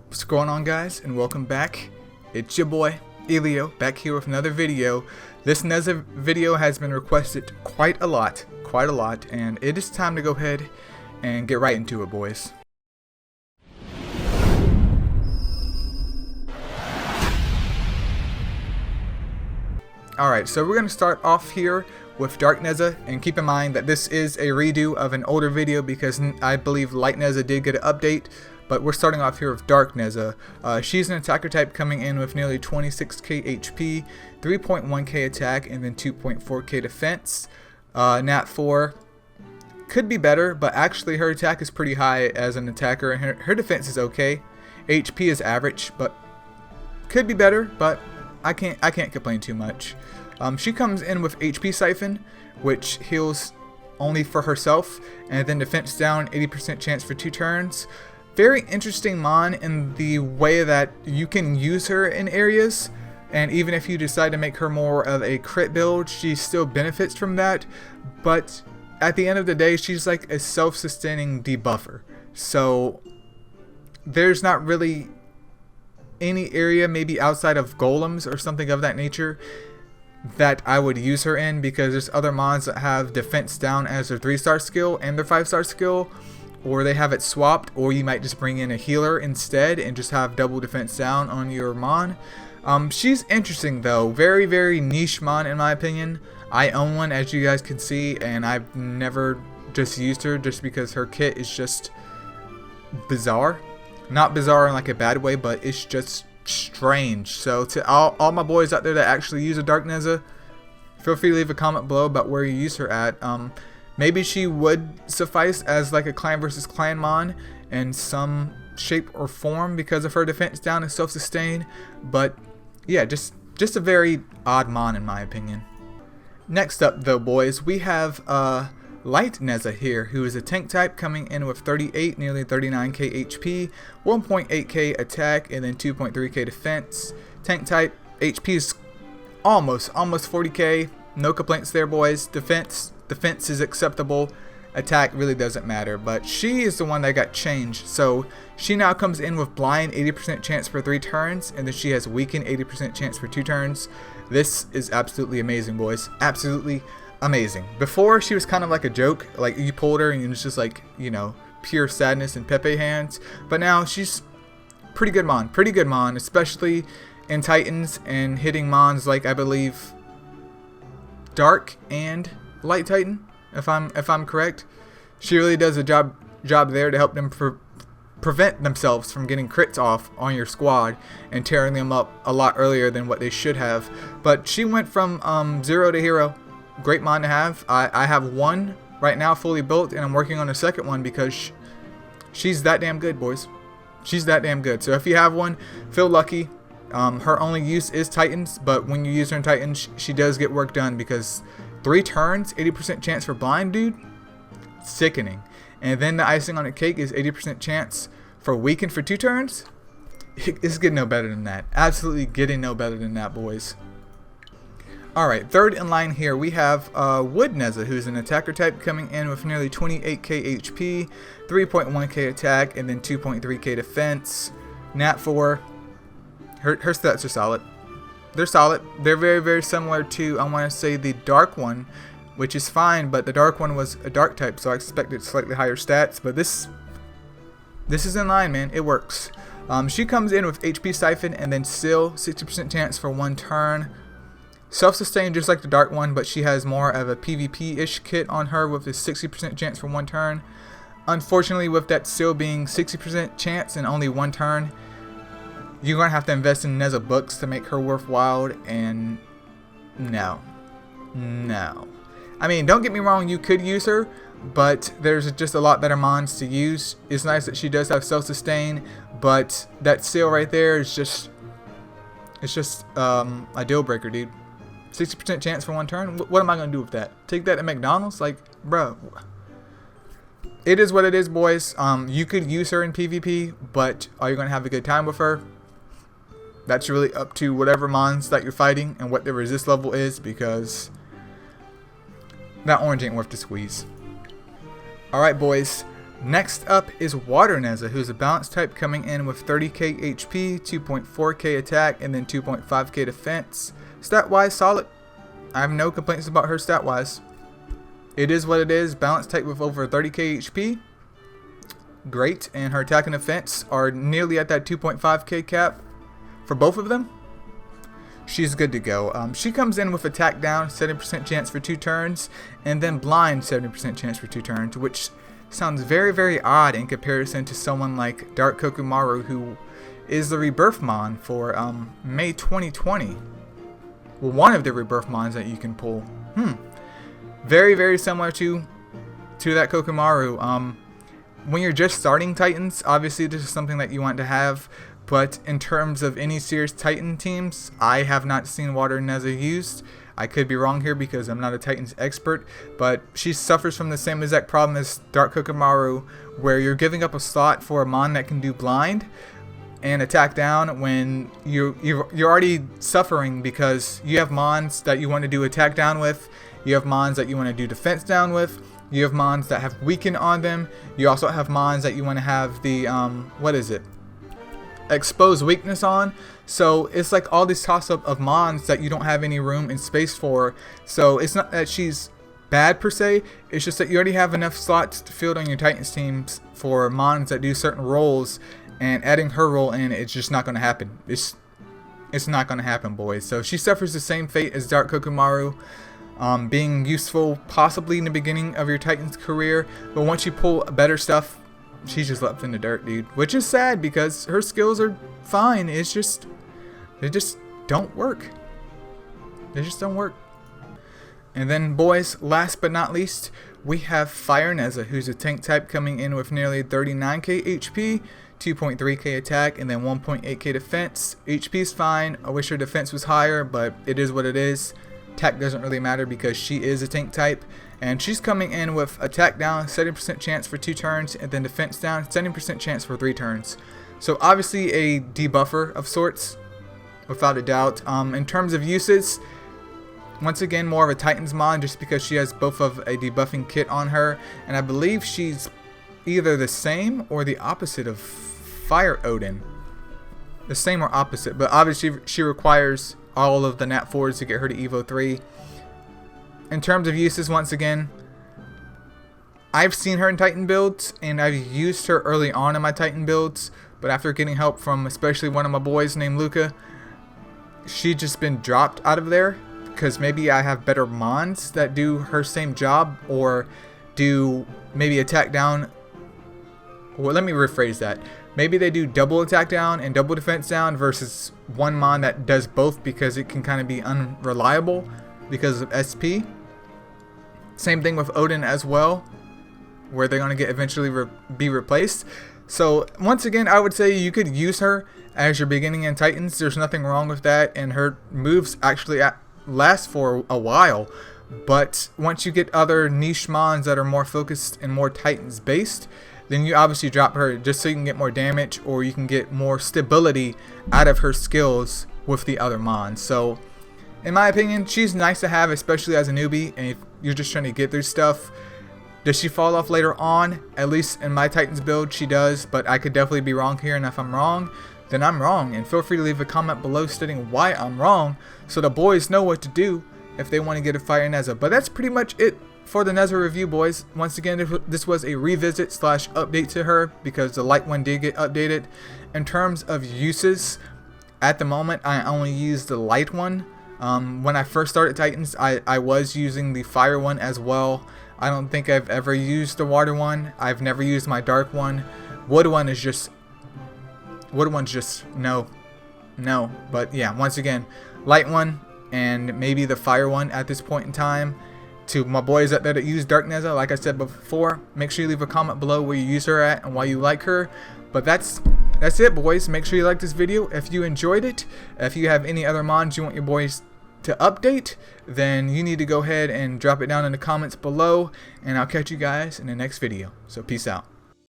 What's going on, guys, and welcome back. It's your boy Elio back here with another video. This Nezha video has been requested quite a lot, and it is time to go ahead and get right into it, boys. Alright, so we're going to start off here with Dark Nezha, and keep in mind that this is a redo of an older video because I believe Light Nezha did get an update, but we're starting off here with Dark Nezha. She's an attacker type coming in with nearly 26k HP, 3.1k attack, and then 2.4k defense. Nat 4 could be better, but actually her attack is pretty high as an attacker, and her defense is okay. HP is average, but could be better, but I can't complain too much. She comes in with HP Siphon, which heals only for herself, and then defense down, 80% chance for 2 turns. Very interesting mon in the way that you can use her in areas, and even if you decide to make her more of a crit build, she still benefits from that. But at the end of the day, she's like a self-sustaining debuffer. So there's not really any area, maybe outside of golems or something of that nature, that I would use her in, because there's other mons that have defense down as their 3-star skill and their 5-star skill, or they have it swapped, or you might just bring in a healer instead and just have double defense down on your mon. She's interesting though, very niche mon in my opinion. I own one, as you guys can see, and I've never just used her just because her kit is just bizarre. Not bizarre in like a bad way, but it's just strange. So to all my boys out there that actually use a Dark Nezha, feel free to leave a comment below about where you use her at. Maybe she would suffice as like a clan versus clan mon in some shape or form because of her defense down and self-sustain, but yeah, just a very odd mon in my opinion. Next up though, boys, we have Light Nezha here, who is a tank type coming in with 38, nearly 39k HP, 1.8k attack, and then 2.3k defense. Tank type, HP is almost 40k, no complaints there, boys. Defense is acceptable, attack really doesn't matter, but she is the one that got changed. So she now comes in with blind, 80% chance for 3 turns, and then she has weakened, 80% chance for 2 turns. This is absolutely amazing, boys. Absolutely amazing. Before, she was kind of like a joke, like you pulled her and it was just like, you know, pure sadness and Pepe hands, but now she's pretty good mon, especially in Titans and hitting mons like I believe Dark and Light Titan, if I'm correct. She really does a job there to help them prevent themselves from getting crits off on your squad and tearing them up a lot earlier than what they should have. But she went from 0 to hero. Great mon to have. I have one right now fully built, and I'm working on a second one because she's that damn good, boys. She's that damn good. So if you have one, feel lucky. Her only use is Titans, but when you use her in Titans, she does get work done because 3 turns, 80% chance for blind, dude. Sickening. And then the icing on the cake is 80% chance for weaken for 2 turns. It's getting no better than that. Absolutely getting no better than that, boys. Alright, third in line here we have Wood Nezha, who's an attacker type coming in with nearly 28k HP, 3.1k attack, and then 2.3k defense. Nat 4. Her stats are solid. They're solid. They're very similar to, I want to say, the Dark one, which is fine, but the Dark one was a Dark type, so I expected slightly higher stats, but this is in line, man. It works. She comes in with HP Siphon and then still 60% chance for 1 turn. Self-sustained just like the Dark one, but she has more of a PvP-ish kit on her with a 60% chance for 1 turn. Unfortunately, with that still being 60% chance and only 1 turn, you're going to have to invest in Nezha books to make her worthwhile, and no. I mean, don't get me wrong, you could use her, but there's just a lot better mons to use. It's nice that she does have self-sustain, but that seal right there is just, it's just a deal breaker, dude. 60% chance for 1 turn? What am I going to do with that? Take that at McDonald's? Like, bro. It is what it is, boys. You could use her in PvP, but are you going to have a good time with her? That's really up to whatever mons that you're fighting and what their resist level is, because that orange ain't worth the squeeze. Alright, boys. Next up is Water Nezha, who's a balanced type coming in with 30k HP, 2.4k attack, and then 2.5k defense. Stat-wise, solid. I have no complaints about her stat-wise. It is what it is. Balanced type with over 30k HP. Great. And her attack and defense are nearly at that 2.5k cap for both of them. She's good to go. She comes in with attack down, 70% chance for 2 turns, and then blind, 70% chance for 2 turns, which sounds very, very odd in comparison to someone like Dark Kokumaru, who is the rebirth mon for May 2020. Well, one of the rebirth mons that you can pull. Very, very similar to that Kokumaru. When you're just starting Titans, obviously this is something that you want to have. But in terms of any serious Titan teams, I have not seen Water Nezha used. I could be wrong here because I'm not a Titans expert, but she suffers from the same exact problem as Dark Kokumaru, where you're giving up a slot for a mon that can do blind and attack down when you're already suffering because you have mons that you want to do attack down with, you have mons that you want to do defense down with, you have mons that have weaken on them, you also have mons that you want to have the expose weakness on. So it's like all this toss up of mons that you don't have any room and space for. So it's not that she's bad per se, it's just that you already have enough slots to field on your Titans teams for mons that do certain roles, and adding her role in, it's just not going to happen. It's not going to happen, boys. So she suffers the same fate as Dark Kokumaru, being useful possibly in the beginning of your Titans career, but once you pull better stuff, she's just left in the dirt, dude. Which is sad because her skills are fine. It's just, they just don't work. They just don't work. And then, boys, last but not least, we have Fire Nezha, who's a tank type coming in with nearly 39k HP, 2.3k attack, and then 1.8k defense. HP's fine. I wish her defense was higher, but it is what it is. Attack doesn't really matter because she is a tank type. And she's coming in with attack down, 70% chance for 2 turns, and then defense down, 70% chance for 3 turns. So obviously a debuffer of sorts, without a doubt. In terms of uses, once again more of a Titans mon just because she has both of a debuffing kit on her. And I believe she's either the same or the opposite of Fire Odin. The same or opposite, but obviously she requires all of the Nat 4s to get her to Evo 3. In terms of uses, once again, I've seen her in Titan builds, and I've used her early on in my Titan builds, but after getting help from especially one of my boys named Luca, she's just been dropped out of there, because maybe I have better mons that do her same job, or do maybe attack down. Well, let me rephrase that. Maybe they do double attack down and double defense down versus one mon that does both because it can kind of be unreliable because of SP. Same thing with Odin as well, where they're going to get eventually be replaced. So once again, I would say you could use her as your beginning in Titans. There's nothing wrong with that, and her moves actually last for a while. But once you get other niche mons that are more focused and more Titans based, then you obviously drop her just so you can get more damage, or you can get more stability out of her skills with the other mons. So in my opinion, she's nice to have, especially as a newbie, and if you're just trying to get through stuff. Does she fall off later on? At least in my Titans build, she does, but I could definitely be wrong here, and if I'm wrong, then I'm wrong. And feel free to leave a comment below stating why I'm wrong, so the boys know what to do if they want to get a Fire Nezha. But that's pretty much it for the Nezha review, boys. Once again, this was a revisit / update to her because the light one did get updated. In terms of uses, at the moment, I only use the light one. When I first started Titans, I was using the fire one as well. I don't think I've ever used the water one. I've never used my dark one. Wood one's just no. But yeah, once again, light one and maybe the fire one at this point in time. To my boys out there that use Dark Nezha, like I said before, make sure you leave a comment below where you use her at and why you like her. But that's it, boys. Make sure you like this video if you enjoyed it. If you have any other mods you want your boys to update, then you need to go ahead and drop it down in the comments below, and I'll catch you guys in the next video. So peace out.